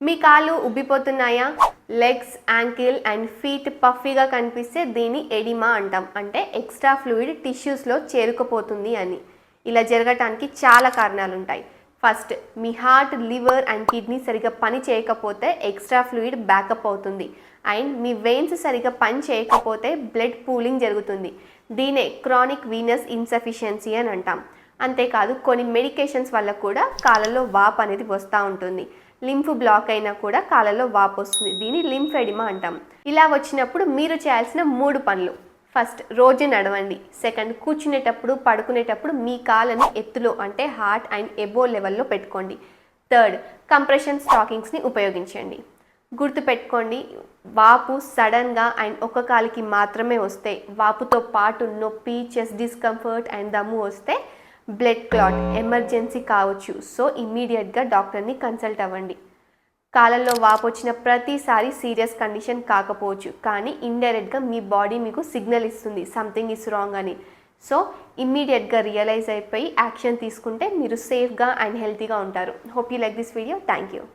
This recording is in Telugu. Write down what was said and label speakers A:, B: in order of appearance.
A: మీ కాళ్ళు ఉబ్బిపోతున్నాయా? లెగ్స్, యాంకిల్ అండ్ ఫీట్ పఫీగా కనిపిస్తే దీన్ని ఎడిమా అంటాం. అంటే ఎక్స్ట్రా ఫ్లూయిడ్ టిష్యూస్లో చేరుకుపోతుంది అని. ఇలా జరగటానికి చాలా కారణాలు ఉంటాయి. First, me heart, liver and kidney సరిగా పని చేయకపోతే ఎక్స్ట్రా ఫ్లూయిడ్ బ్యాకప్ అవుతుంది. అండ్ మీ వెయిన్స్ సరిగా పని చేయకపోతే బ్లడ్ పూలింగ్ జరుగుతుంది. దీనే క్రానిక్ వీనస్ ఇన్సఫిషియన్సీ అని అంటాం. అంతేకాదు కొన్ని మెడికేషన్స్ వల్ల కూడా కాళ్ళలో వాపు అనేది వస్తూ ఉంటుంది. లింఫ్ బ్లాక్ అయినా కూడా కాళ్ళలో వాపు వస్తుంది. దీన్ని లింఫెడిమా అంటాం. ఇలా వచ్చినప్పుడు మీరు చేయాల్సిన 3 పనులు. ఫస్ట్, రోజు నడవండి. సెకండ్, కూర్చునేటప్పుడు, పడుకునేటప్పుడు మీ కాళ్ళని ఎత్తులో అంటే హార్ట్ అండ్ ఎబో లెవెల్లో పెట్టుకోండి. థర్డ్, కంప్రెషన్ స్టాకింగ్స్ని ఉపయోగించండి. గుర్తుపెట్టుకోండి, వాపు సడన్గా అండ్ ఒక కాలికి మాత్రమే వస్తే, వాపుతో పాటు నొప్పి, చెస్ట్ డిస్కంఫర్ట్ అండ్ దమ్ము వస్తే బ్లడ్ క్లాట్ ఎమర్జెన్సీ కావచ్చు. సో ఇమ్మీడియట్గా డాక్టర్ని కన్సల్ట్ అవ్వండి. కాళ్ళల్లో వాపు వచ్చిన ప్రతిసారి సీరియస్ కండిషన్ కాకపోవచ్చు, కానీ ఇండైరెక్ట్గా మీ బాడీ మీకు సిగ్నల్ ఇస్తుంది సంథింగ్ ఇస్ రాంగ్ అని. సో ఇమ్మీడియట్గా రియలైజ్ అయిపోయి యాక్షన్ తీసుకుంటే మీరు సేఫ్గా అండ్ హెల్తీగా ఉంటారు. Hope you like this video. Thank you.